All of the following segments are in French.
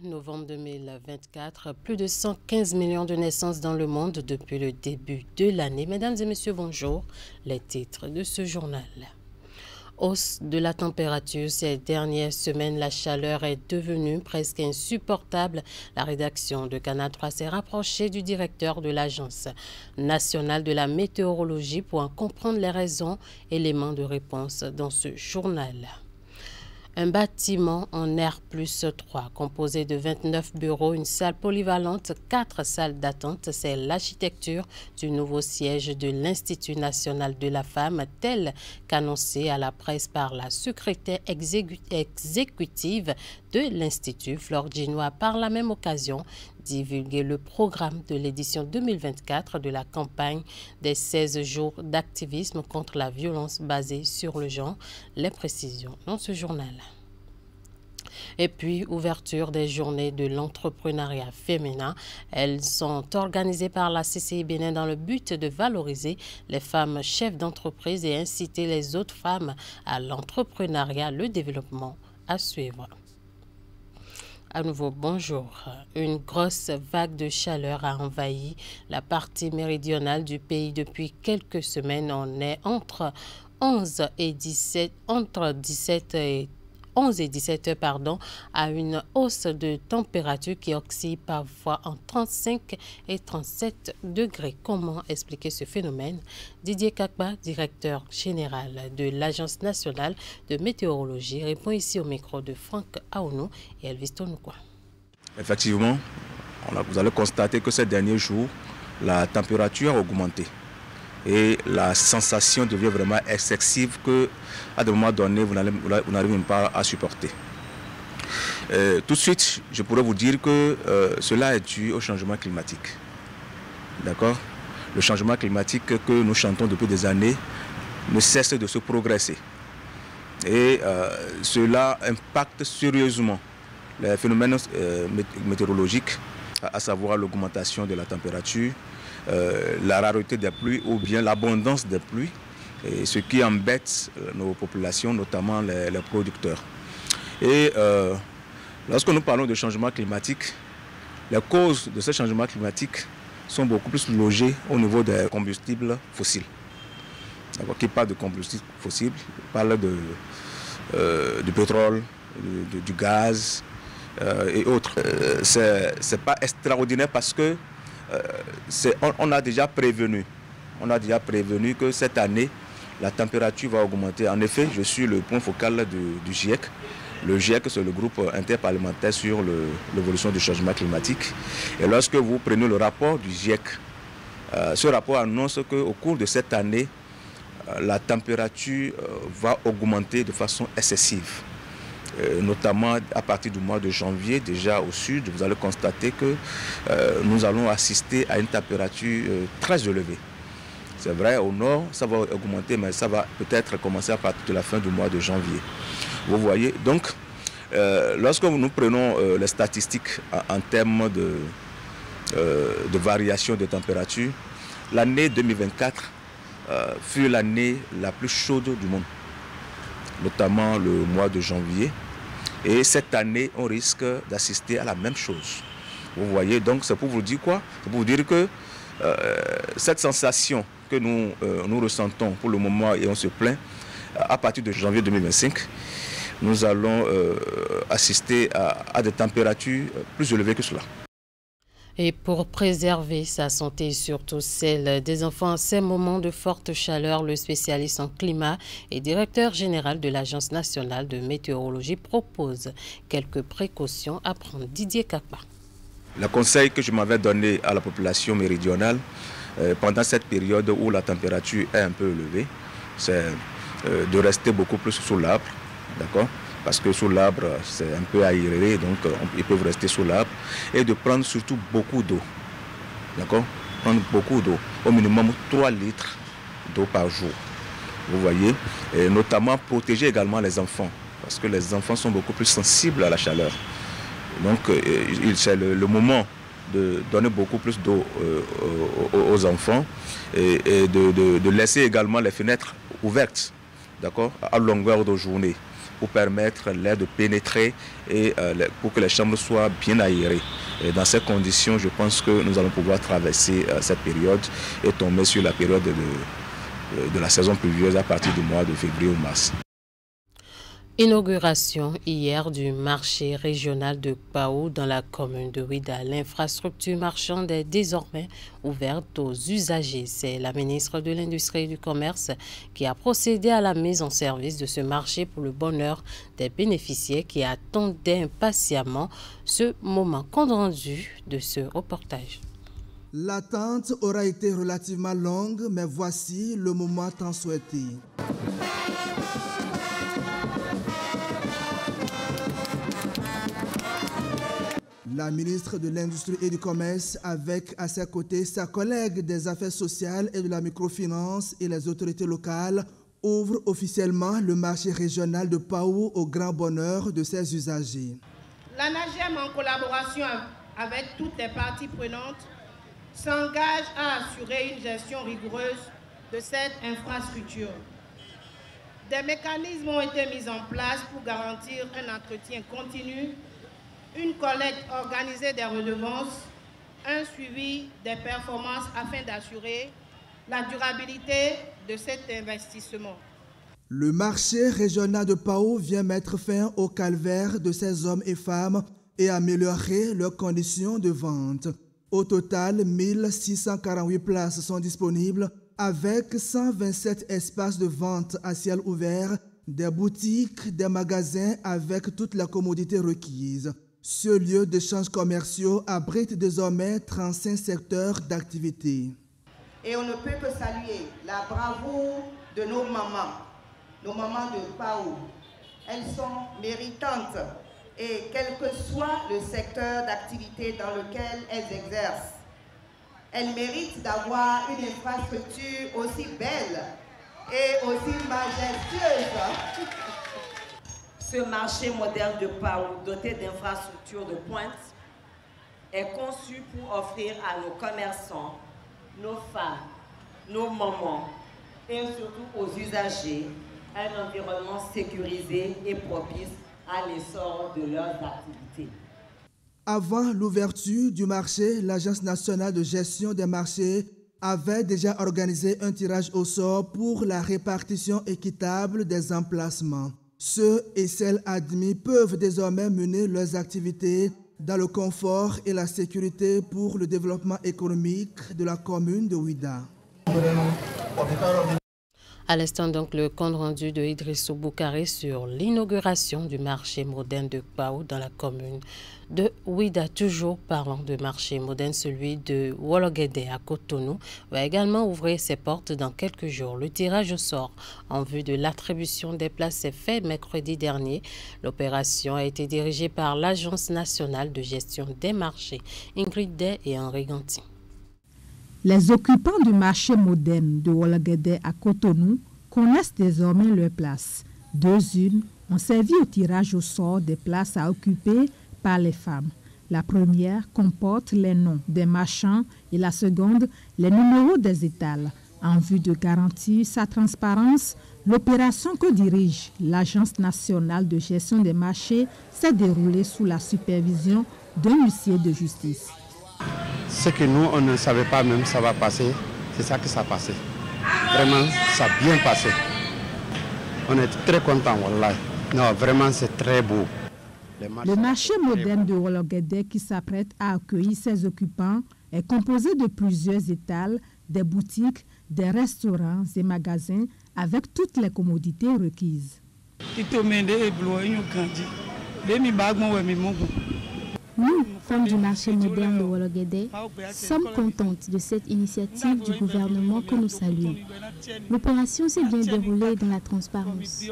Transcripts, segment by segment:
novembre 2024, plus de 115 millions de naissances dans le monde depuis le début de l'année. Mesdames et messieurs, bonjour. Les titres de ce journal. Hausse de la température ces dernières semaines, la chaleur est devenue presque insupportable. La rédaction de Canal 3 s'est rapprochée du directeur de l'Agence nationale de la météorologie pour en comprendre les raisons. Éléments de réponse dans ce journal. Un bâtiment en R+3, composé de 29 bureaux, une salle polyvalente, 4 salles d'attente. C'est l'architecture du nouveau siège de l'Institut national de la femme, tel qu'annoncé à la presse par la secrétaire exécutive de l'Institut. Flore Gino a par la même occasion divulgué le programme de l'édition 2024 de la campagne des 16 jours d'activisme contre la violence basée sur le genre. Les précisions dans ce journal. Et puis, ouverture des journées de l'entrepreneuriat féminin. Elles sont organisées par la CCI Bénin dans le but de valoriser les femmes chefs d'entreprise et inciter les autres femmes à l'entrepreneuriat, le développement à suivre. À nouveau, bonjour. Une grosse vague de chaleur a envahi la partie méridionale du pays depuis quelques semaines. On est entre 11 et 17 heures, à une hausse de température qui oscille parfois en 35 et 37 degrés. Comment expliquer ce phénomène? Didier Kakba, directeur général de l'Agence nationale de météorologie, répond ici au micro de Franck Aounou et Elvis Tonoukoua. Effectivement, vous allez constater que ces derniers jours, la température a augmenté. Et la sensation devient vraiment excessive qu'à des moments donnés, vous n'arrivez même pas à supporter. Tout de suite, je pourrais vous dire que cela est dû au changement climatique. D'accord? Le changement climatique que nous chantons depuis des années ne cesse de se progresser. Et cela impacte sérieusement les phénomènes météorologiques, à savoir l'augmentation de la température, la rareté des pluies ou bien l'abondance des pluies, et ce qui embête nos populations, notamment les producteurs. Et lorsque nous parlons de changement climatique, les causes de ce changement climatique sont beaucoup plus logées au niveau des combustibles fossiles. Qui parle de combustibles fossiles, parle du pétrole, du gaz et autres. C'est pas extraordinaire parce que on a déjà prévenu que cette année, la température va augmenter. En effet, je suis le point focal du GIEC. Le GIEC, c'est le groupe interparlementaire sur l'évolution du changement climatique. Et lorsque vous prenez le rapport du GIEC, ce rapport annonce qu'au cours de cette année, la température va augmenter de façon excessive. Notamment à partir du mois de janvier, déjà au sud, vous allez constater que nous allons assister à une température très élevée. C'est vrai, au nord, ça va augmenter, mais ça va peut-être commencer à partir de la fin du mois de janvier. Vous voyez, donc, lorsque nous prenons les statistiques en termes de variation de température, l'année 2024 fut l'année la plus chaude du monde, notamment le mois de janvier. Et cette année, on risque d'assister à la même chose. Vous voyez, donc c'est pour vous dire quoi? C'est pour vous dire que cette sensation que nous ressentons pour le moment et on se plaint, à partir de janvier 2025, nous allons assister à des températures plus élevées que cela. Et pour préserver sa santé et surtout celle des enfants en ces moments de forte chaleur, le spécialiste en climat et directeur général de l'Agence nationale de météorologie propose quelques précautions à prendre. Didier Kakba. Le conseil que je m'avais donné à la population méridionale pendant cette période où la température est un peu élevée, c'est de rester beaucoup plus sous l'arbre, d'accord? Parce que sous l'arbre, c'est un peu aéré, donc ils peuvent rester sous l'arbre. Et de prendre surtout beaucoup d'eau. D'accord? Prendre beaucoup d'eau. Au minimum 3 litres d'eau par jour. Vous voyez? Et notamment protéger également les enfants. Parce que les enfants sont beaucoup plus sensibles à la chaleur. Donc c'est le moment de donner beaucoup plus d'eau aux enfants. Et de laisser également les fenêtres ouvertes. D'accord? À longueur de journée. pour permettre l'air de pénétrer et pour que les chambres soient bien aérées. Et dans ces conditions, je pense que nous allons pouvoir traverser cette période et tomber sur la période de la saison pluvieuse à partir du mois de février ou mars. Inauguration hier du marché régional de Pao dans la commune de Ouida. L'infrastructure marchande est désormais ouverte aux usagers. C'est la ministre de l'Industrie et du Commerce qui a procédé à la mise en service de ce marché pour le bonheur des bénéficiaires qui attendaient impatiemment ce moment. Compte rendu de ce reportage. L'attente aura été relativement longue, mais voici le moment tant souhaité. La ministre de l'Industrie et du Commerce, avec à ses côtés sa collègue des Affaires sociales et de la microfinance et les autorités locales, ouvre officiellement le marché régional de Pao au grand bonheur de ses usagers. L'ANAGEM, en collaboration avec toutes les parties prenantes, s'engage à assurer une gestion rigoureuse de cette infrastructure. Des mécanismes ont été mis en place pour garantir un entretien continu, une collecte organisée des redevances, un suivi des performances afin d'assurer la durabilité de cet investissement. Le marché régional de Pao vient mettre fin au calvaire de ces hommes et femmes et améliorer leurs conditions de vente. Au total, 1648 places sont disponibles avec 127 espaces de vente à ciel ouvert, des boutiques, des magasins avec toutes les commodités requises. Ce lieu d'échanges commerciaux abrite désormais 35 secteurs d'activité. Et on ne peut que saluer la bravoure de nos mamans de Pao. Elles sont méritantes et quel que soit le secteur d'activité dans lequel elles exercent, elles méritent d'avoir une infrastructure aussi belle et aussi majestueuse. Ce marché moderne de Pao, doté d'infrastructures de pointe, est conçu pour offrir à nos commerçants, nos femmes, nos mamans et surtout aux usagers un environnement sécurisé et propice à l'essor de leurs activités. Avant l'ouverture du marché, l'Agence nationale de gestion des marchés avait déjà organisé un tirage au sort pour la répartition équitable des emplacements. Ceux et celles admis peuvent désormais mener leurs activités dans le confort et la sécurité pour le développement économique de la commune de Ouida. À l'instant, donc, le compte rendu de Idrissou Boukaré sur l'inauguration du marché moderne de Pao dans la commune de Ouida. Toujours parlant de marché moderne, celui de Wologede à Cotonou va également ouvrir ses portes dans quelques jours. Le tirage au sort en vue de l'attribution des places s'est fait mercredi dernier. L'opération a été dirigée par l'Agence nationale de gestion des marchés, Ingrid Day et Henri Ganti. Les occupants du marché moderne de Wologede à Cotonou connaissent désormais leurs places. 2 unes ont servi au tirage au sort des places à occuper par les femmes. La première comporte les noms des marchands et la seconde les numéros des étals. En vue de garantir sa transparence, l'opération que dirige l'Agence nationale de gestion des marchés s'est déroulée sous la supervision d'un huissier de justice. Ce que nous, on ne savait pas même ça va passer, c'est ça que ça a passé. Vraiment, ça a bien passé. On est très contents, wallah. Non, vraiment, c'est très beau. Le marché moderne de Wologede qui s'apprête à accueillir ses occupants est composé de plusieurs étals, des boutiques, des restaurants et magasins avec toutes les commodités requises. Nous, femmes du marché moderne de Wologede, sommes contentes de cette initiative du gouvernement que nous saluons. L'opération s'est bien déroulée dans la transparence.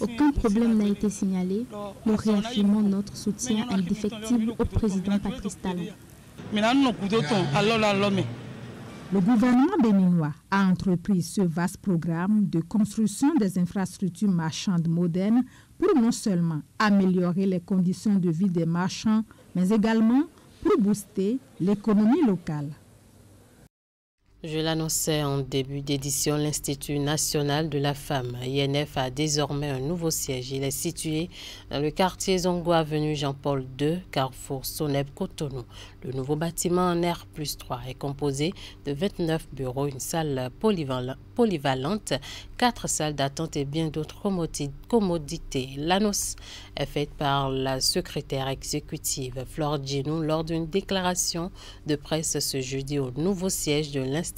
Aucun problème n'a été signalé. Nous réaffirmons notre soutien indéfectible au président Patrice Talon. Le gouvernement béninois a entrepris ce vaste programme de construction des infrastructures marchandes modernes pour non seulement améliorer les conditions de vie des marchands, mais également pour booster l'économie locale. Je l'annonçais en début d'édition, l'Institut national de la femme, INF, a désormais un nouveau siège. Il est situé dans le quartier Zongo, avenue Jean-Paul II, carrefour Soneb-Cotonou. Le nouveau bâtiment en R+3 est composé de 29 bureaux, une salle polyvalente, 4 salles d'attente et bien d'autres commodités. L'annonce est faite par la secrétaire exécutive Flore Djinou lors d'une déclaration de presse ce jeudi au nouveau siège de l'institution.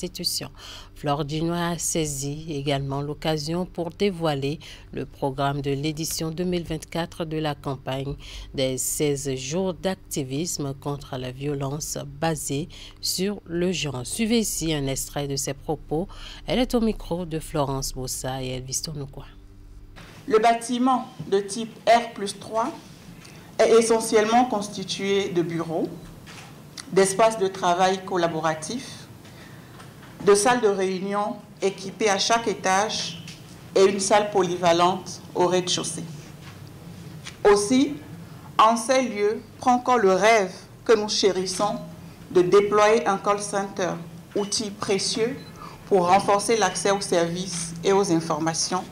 Flore Djinou a saisi également l'occasion pour dévoiler le programme de l'édition 2024 de la campagne des 16 jours d'activisme contre la violence basée sur le genre. Suivez ici un extrait de ses propos. Elle est au micro de Florence Bossa et Elvis Tonoukoua. Le bâtiment de type R+3 est essentiellement constitué de bureaux, d'espaces de travail collaboratifs, de salles de réunion équipées à chaque étage et une salle polyvalente au rez-de-chaussée. Aussi, en ces lieux, prend corps le rêve que nous chérissons de déployer un call center, outil précieux pour renforcer l'accès aux services et aux informations,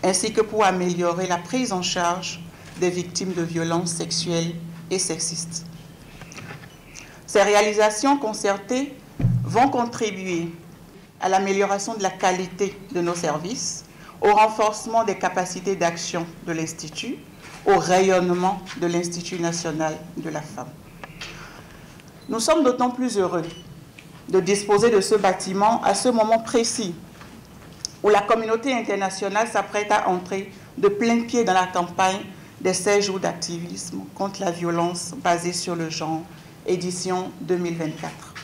ainsi que pour améliorer la prise en charge des victimes de violences sexuelles et sexistes. Ces réalisations concertées vont contribuer à l'amélioration de la qualité de nos services, au renforcement des capacités d'action de l'Institut, au rayonnement de l'Institut national de la femme. Nous sommes d'autant plus heureux de disposer de ce bâtiment à ce moment précis où la communauté internationale s'apprête à entrer de plein pied dans la campagne des 16 jours d'activisme contre la violence basée sur le genre, édition 2024.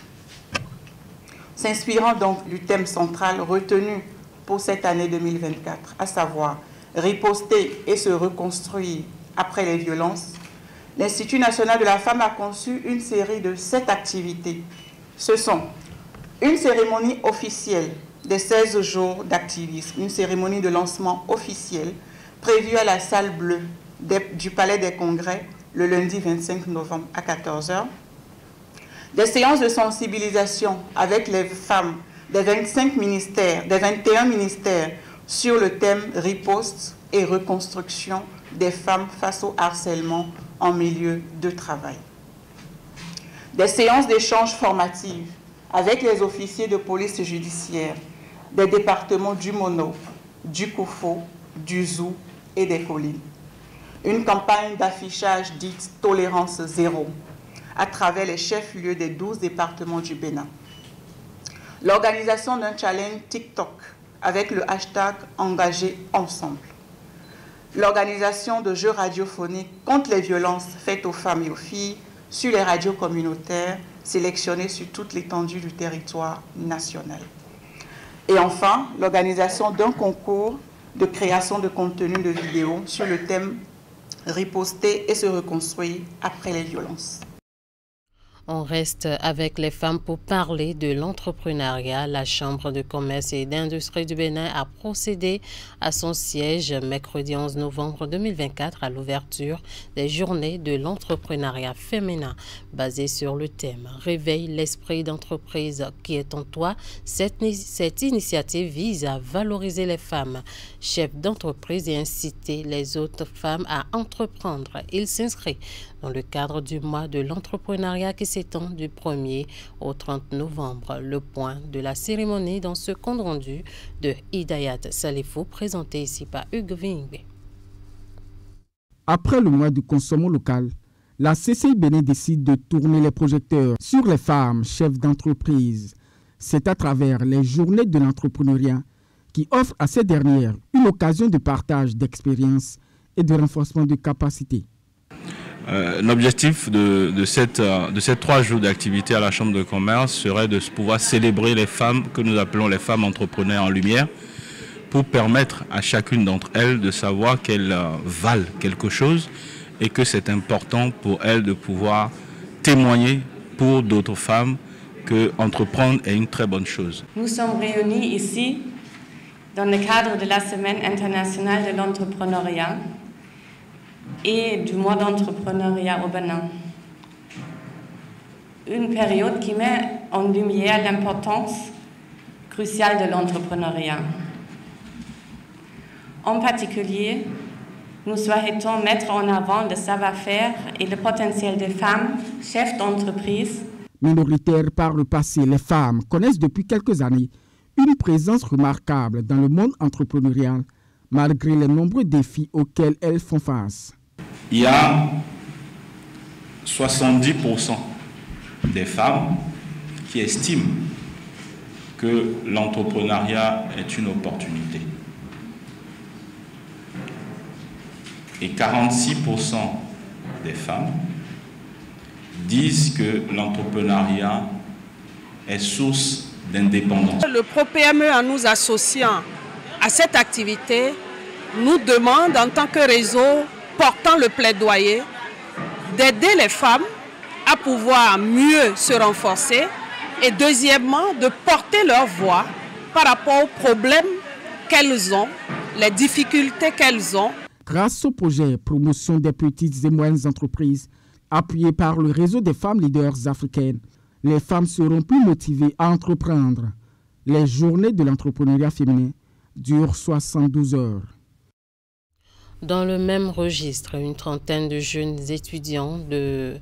S'inspirant donc du thème central retenu pour cette année 2024, à savoir riposter et se reconstruire après les violences, l'Institut national de la femme a conçu une série de 7 activités. Ce sont une cérémonie officielle des 16 jours d'activisme, une cérémonie de lancement officielle prévue à la salle bleue du Palais des Congrès le lundi 25 novembre à 14 h. Des séances de sensibilisation avec les femmes des 21 ministères sur le thème riposte et reconstruction des femmes face au harcèlement en milieu de travail. Des séances d'échange formatives avec les officiers de police judiciaire des départements du Mono, du Koufo, du Zou et des Collines. Une campagne d'affichage dite « Tolérance zéro » à travers les chefs-lieux des 12 départements du Bénin. L'organisation d'un challenge TikTok avec le hashtag « Engagés ensemble ». L'organisation de jeux radiophoniques contre les violences faites aux femmes et aux filles sur les radios communautaires sélectionnées sur toute l'étendue du territoire national. Et enfin, l'organisation d'un concours de création de contenu de vidéos sur le thème « Riposter et se reconstruire après les violences ». On reste avec les femmes pour parler de l'entrepreneuriat. La Chambre de commerce et d'industrie du Bénin a procédé à son siège mercredi 11 novembre 2024 à l'ouverture des journées de l'entrepreneuriat féminin basées sur le thème « Réveille l'esprit d'entreprise qui est en toi ». Cette initiative vise à valoriser les femmes chefs d'entreprise et inciter les autres femmes à entreprendre. Il s'inscrit dans le cadre du mois de l'entrepreneuriat qui s'étend du 1er au 30 novembre. Le point de la cérémonie dans ce compte rendu de Hidayat Salifou, présenté ici par Hugues Vingbe. Après le mois du consommation local, la CCI Bénin décide de tourner les projecteurs sur les femmes chefs d'entreprise. C'est à travers les journées de l'entrepreneuriat qui offrent à ces dernières une occasion de partage d'expériences et de renforcement de capacités. L'objectif de ces 3 jours d'activité à la Chambre de commerce serait de pouvoir célébrer les femmes que nous appelons les femmes entrepreneurs en lumière pour permettre à chacune d'entre elles de savoir qu'elles valent quelque chose et que c'est important pour elles de pouvoir témoigner pour d'autres femmes que entreprendre est une très bonne chose. Nous sommes réunis ici dans le cadre de la Semaine internationale de l'entrepreneuriat et du mois d'entrepreneuriat au Bénin. Une période qui met en lumière l'importance crucial de l'entrepreneuriat. En particulier, nous souhaitons mettre en avant le savoir-faire et le potentiel des femmes, chefs d'entreprise. Minoritaires par le passé, les femmes connaissent depuis quelques années une présence remarquable dans le monde entrepreneurial, malgré les nombreux défis auxquels elles font face. Il y a 70% des femmes qui estiment que l'entrepreneuriat est une opportunité. Et 46% des femmes disent que l'entrepreneuriat est source d'indépendance. Le ProPME, en nous associant à cette activité, nous demande en tant que réseau portant le plaidoyer d'aider les femmes à pouvoir mieux se renforcer et deuxièmement de porter leur voix par rapport aux problèmes qu'elles ont, les difficultés qu'elles ont. Grâce au projet Promotion des petites et moyennes entreprises, appuyé par le réseau des femmes leaders africaines, les femmes seront plus motivées à entreprendre. Les journées de l'entrepreneuriat féminin durent 72 heures. Dans le même registre, une trentaine de jeunes étudiants de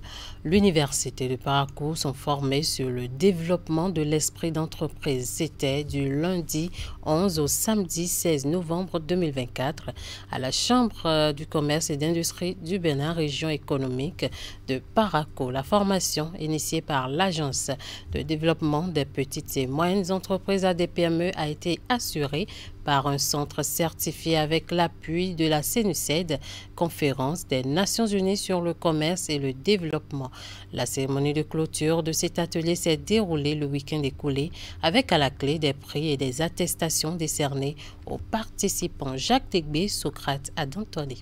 l'Université de Parakou sont formés sur le développement de l'esprit d'entreprise. C'était du lundi 11 au samedi 16 novembre 2024 à la Chambre du commerce et d'industrie du Bénin, région économique de Parakou. La formation, initiée par l'Agence de développement des petites et moyennes entreprises ADPME, a été assurée par un centre certifié avec l'appui de la CNUSED, Conférence des Nations Unies sur le commerce et le développement. La cérémonie de clôture de cet atelier s'est déroulée le week-end écoulé avec à la clé des prix et des attestations décernées aux participants. Jacques Tegbé, Socrate Adantoni.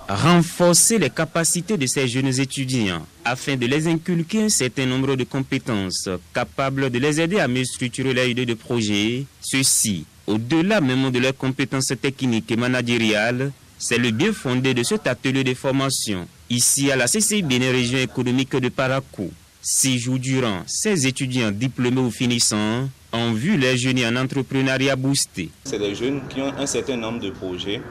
Renforcer les capacités de ces jeunes étudiants afin de les inculquer un certain nombre de compétences capables de les aider à mieux structurer leur idée de projet. Ceci, au-delà même de leurs compétences techniques et managériales, c'est le bien fondé de cet atelier de formation, ici à la CCI Bénin Région économique de Parakou. 6 jours durant, ces étudiants diplômés ou finissants ont vu les jeunes en entrepreneuriat boosté. C'est des jeunes qui ont un certain nombre de projets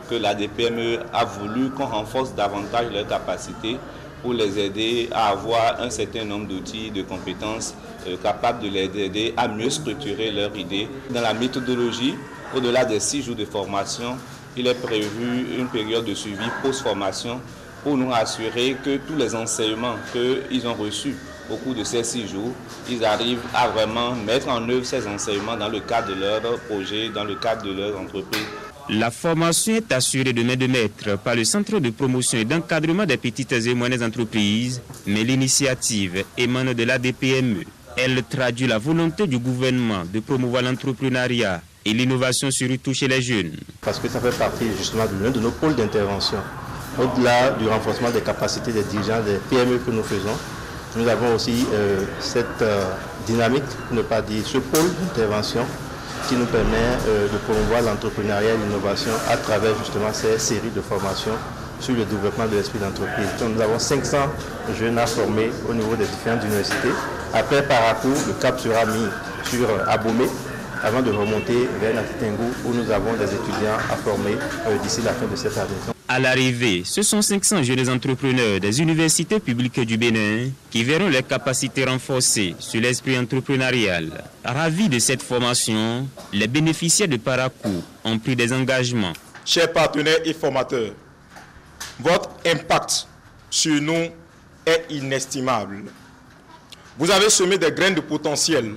que l'ADPME a voulu qu'on renforce davantage leurs capacités pour les aider à avoir un certain nombre d'outils, de compétences capables de les aider à mieux structurer leurs idées. Dans la méthodologie, au-delà des 6 jours de formation, il est prévu une période de suivi post-formation pour nous assurer que tous les enseignements qu'ils ont reçus au cours de ces 6 jours, ils arrivent à vraiment mettre en œuvre ces enseignements dans le cadre de leur projet, dans le cadre de leur entreprise. La formation est assurée de main de maître par le Centre de promotion et d'encadrement des petites et moyennes entreprises, mais l'initiative émane de l'ADPME. Elle traduit la volonté du gouvernement de promouvoir l'entrepreneuriat et l'innovation surtout chez les jeunes. Parce que ça fait partie justement de l'un de nos pôles d'intervention. Au-delà du renforcement des capacités des dirigeants des PME que nous faisons, nous avons aussi cette dynamique, pour ne pas dire ce pôle d'intervention, qui nous permet de promouvoir l'entrepreneuriat et l'innovation à travers justement ces séries de formations sur le développement de l'esprit d'entreprise. Nous avons 500 jeunes à former au niveau des différentes universités. Après Parakou, le cap sera mis sur Abomey avant de remonter vers Natitengou où nous avons des étudiants à former d'ici la fin de cette année. À l'arrivée, ce sont 500 jeunes entrepreneurs des universités publiques du Bénin qui verront leurs capacités renforcées sur l'esprit entrepreneurial. Ravis de cette formation, les bénéficiaires de Parakou ont pris des engagements. Chers partenaires et formateurs, votre impact sur nous est inestimable. Vous avez semé des graines de potentiel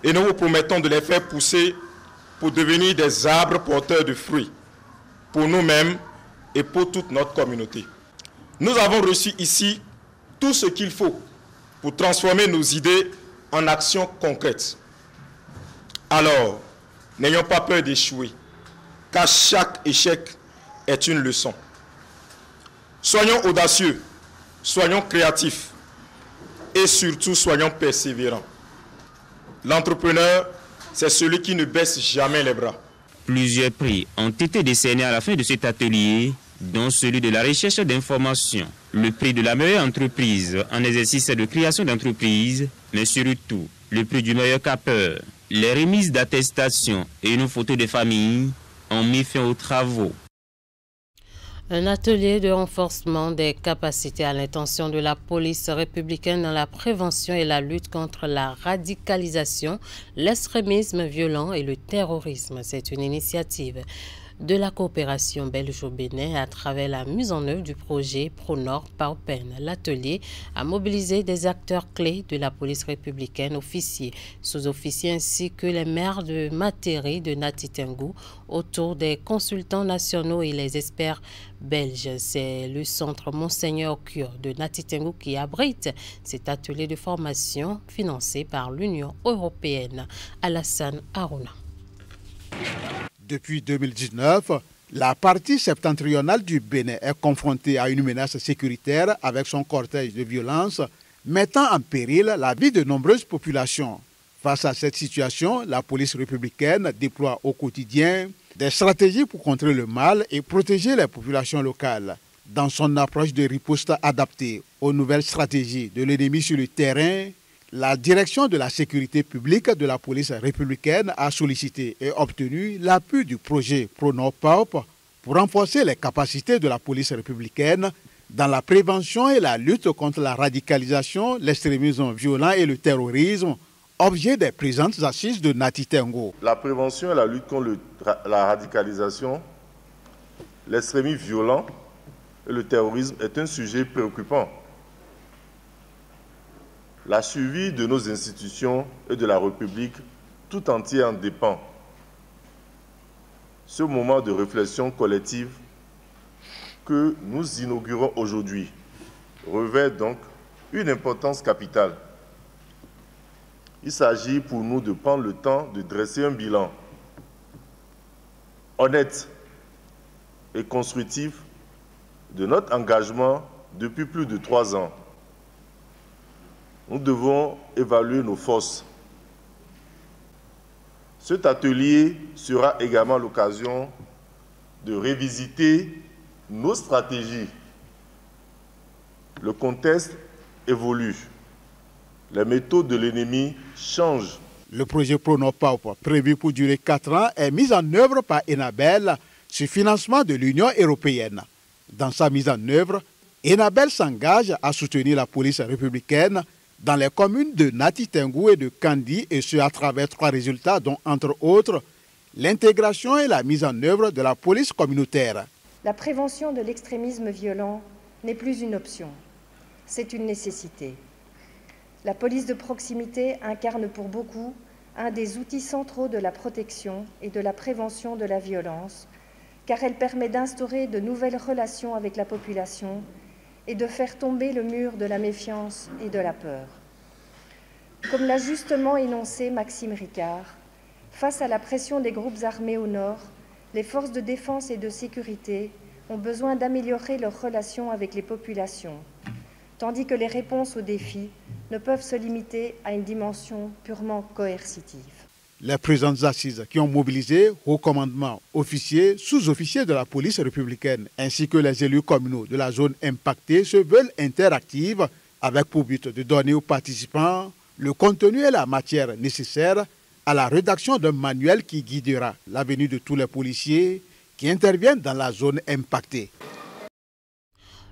et nous vous promettons de les faire pousser pour devenir des arbres porteurs de fruits pour nous-mêmes et pour toute notre communauté. Nous avons reçu ici tout ce qu'il faut pour transformer nos idées en actions concrètes. Alors, n'ayons pas peur d'échouer, car chaque échec est une leçon. Soyons audacieux, soyons créatifs et surtout soyons persévérants. L'entrepreneur, c'est celui qui ne baisse jamais les bras. Plusieurs prix ont été décernés à la fin de cet atelier, dont celui de la recherche d'informations, le prix de la meilleure entreprise en exercice de création d'entreprise, mais surtout le prix du meilleur capeur. Les remises d'attestations et une photo de famille ont mis fin aux travaux. Un atelier de renforcement des capacités à l'intention de la police républicaine dans la prévention et la lutte contre la radicalisation, l'extrémisme violent et le terrorisme. C'est une initiative de la coopération belge-bénin à travers la mise en œuvre du projet ProNord PAOPEN. L'atelier a mobilisé des acteurs clés de la police républicaine, officiers, sous-officiers ainsi que les maires de Materi, de Nati-Tengou, autour des consultants nationaux et les experts belges. C'est le centre Monseigneur Cure de Nati-Tengou qui abrite cet atelier de formation financé par l'Union européenne. Alassane Harouna. Depuis 2019, la partie septentrionale du Bénin est confrontée à une menace sécuritaire avec son cortège de violence, mettant en péril la vie de nombreuses populations. Face à cette situation, la police républicaine déploie au quotidien des stratégies pour contrer le mal et protéger les populations locales. Dans son approche de riposte adaptée aux nouvelles stratégies de l'ennemi sur le terrain, la direction de la sécurité publique de la police républicaine a sollicité et obtenu l'appui du projet ProNord PAOP pour renforcer les capacités de la police républicaine dans la prévention et la lutte contre la radicalisation, l'extrémisme violent et le terrorisme, objet des présentes assises de Nati-Tengou. La prévention et la lutte contre la radicalisation, l'extrémisme violent et le terrorisme est un sujet préoccupant. La survie de nos institutions et de la République tout entière en dépend. Ce moment de réflexion collective que nous inaugurons aujourd'hui revêt donc une importance capitale. Il s'agit pour nous de prendre le temps de dresser un bilan honnête et constructif de notre engagement depuis plus de 3 ans. Nous devons évaluer nos forces. Cet atelier sera également l'occasion de révisiter nos stratégies. Le contexte évolue. Les méthodes de l'ennemi changent. Le projet ProNord PAOP, prévu pour durer 4 ans, est mis en œuvre par Enabel sur financement de l'Union européenne. Dans sa mise en œuvre, Enabel s'engage à soutenir la police républicaine dans les communes de Nati-Tengou et de Kandi, et ce à travers 3 résultats, dont entre autres l'intégration et la mise en œuvre de la police communautaire. La prévention de l'extrémisme violent n'est plus une option, c'est une nécessité. La police de proximité incarne pour beaucoup un des outils centraux de la protection et de la prévention de la violence, car elle permet d'instaurer de nouvelles relations avec la population et de faire tomber le mur de la méfiance et de la peur. Comme l'a justement énoncé Maxime Ricard, face à la pression des groupes armés au nord, les forces de défense et de sécurité ont besoin d'améliorer leurs relations avec les populations, tandis que les réponses aux défis ne peuvent se limiter à une dimension purement coercitive. Les présentes assises qui ont mobilisé haut commandement, officiers, sous-officiers de la police républicaine ainsi que les élus communaux de la zone impactée se veulent interactives avec pour but de donner aux participants le contenu et la matière nécessaires à la rédaction d'un manuel qui guidera l'avenir de tous les policiers qui interviennent dans la zone impactée.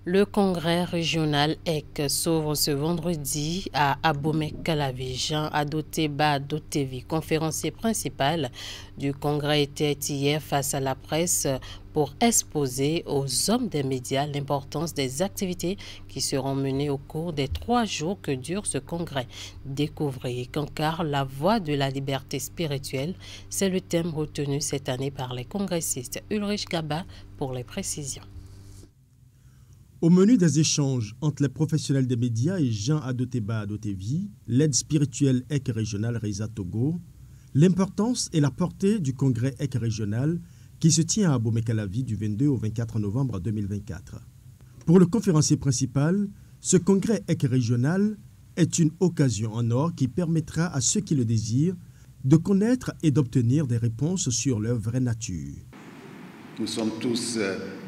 Le congrès régional EC s'ouvre ce vendredi à Abomey-Calavi. Jean Adoteba Adotevi, conférencier principal du congrès, était hier face à la presse pour exposer aux hommes des médias l'importance des activités qui seront menées au cours des 3 jours que dure ce congrès. Découvrez qu'encore la voie de la liberté spirituelle, c'est le thème retenu cette année par les congressistes. Ulrich Gaba pour les précisions. Au menu des échanges entre les professionnels des médias et Jean Adoteba Adotevi, l'aide spirituelle EC régional Reza Togo, l'importance et la portée du congrès EC régional qui se tient à Abomey-Calavi du 22 au 24 novembre 2024. Pour le conférencier principal, ce congrès EC régional est une occasion en or qui permettra à ceux qui le désirent de connaître et d'obtenir des réponses sur leur vraie nature. Nous sommes tous,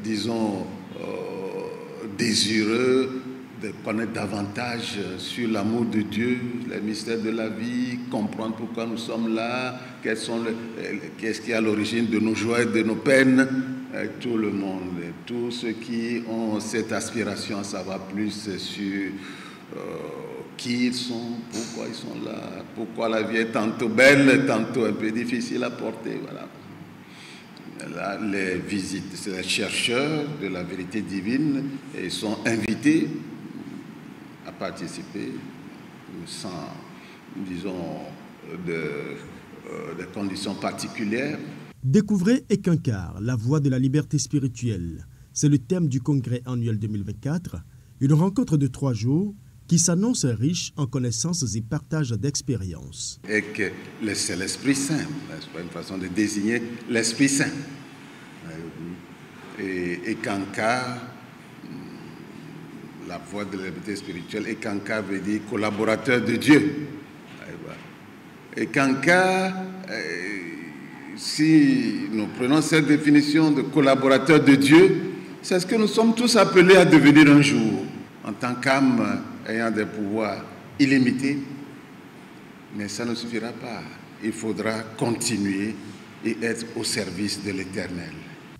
disons, désireux de connaître davantage sur l'amour de Dieu, les mystères de la vie, comprendre pourquoi nous sommes là, qu'est-ce qui est à l'origine de nos joies et de nos peines. Tout le monde, tous ceux qui ont cette aspiration à savoir plus sur qui ils sont, pourquoi ils sont là, pourquoi la vie est tantôt belle, tantôt un peu difficile à porter. Voilà. Là, les visites, c'est les chercheurs de la vérité divine et ils sont invités à participer sans, disons, de conditions particulières. Découvrez Ekankar, la voie de la liberté spirituelle. C'est le thème du congrès annuel 2024, une rencontre de 3 jours qui s'annonce riche en connaissances et partage d'expériences. Et que c'est l'Esprit Saint, c'est pas une façon de désigner l'Esprit Saint. Et Ekankar, la voie de la liberté spirituelle, Ekankar veut dire collaborateur de Dieu. Ekankar, si nous prenons cette définition de collaborateur de Dieu, c'est ce que nous sommes tous appelés à devenir un jour, en tant qu'âme ayant des pouvoirs illimités. Mais ça ne suffira pas. Il faudra continuer et être au service de l'Éternel.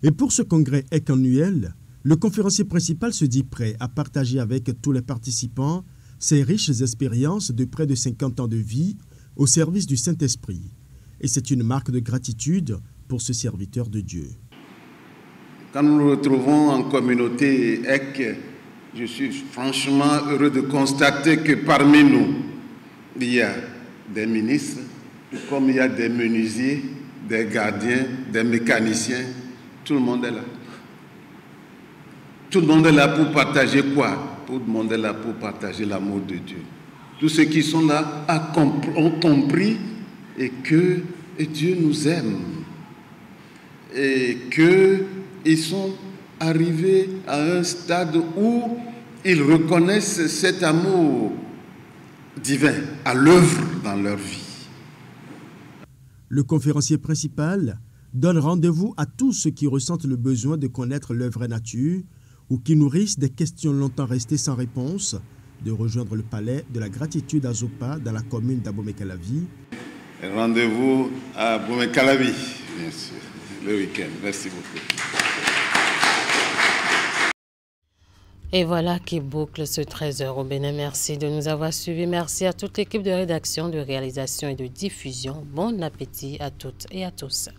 Et pour ce congrès annuel, le conférencier principal se dit prêt à partager avec tous les participants ses riches expériences de près de 50 ans de vie au service du Saint-Esprit. Et c'est une marque de gratitude pour ce serviteur de Dieu. Quand nous nous retrouvons en communauté EC, je suis franchement heureux de constater que parmi nous, il y a des ministres, comme il y a des menuisiers, des gardiens, des mécaniciens, tout le monde est là. Tout le monde est là pour partager quoi? Tout le monde est là pour partager l'amour de Dieu. Tous ceux qui sont là ont compris et que Dieu nous aime et qu'ils sont arrivés à un stade où ils reconnaissent cet amour divin à l'œuvre dans leur vie. Le conférencier principal donne rendez-vous à tous ceux qui ressentent le besoin de connaître leur vraie nature ou qui nourrissent des questions longtemps restées sans réponse, de rejoindre le palais de la gratitude à Zopa dans la commune d'Abomey-Calavi. Rendez-vous à Abomey-Calavi, bien sûr, le week-end. Merci beaucoup. Et voilà qui boucle ce 13h au Bénin. Merci de nous avoir suivis. Merci à toute l'équipe de rédaction, de réalisation et de diffusion. Bon appétit à toutes et à tous.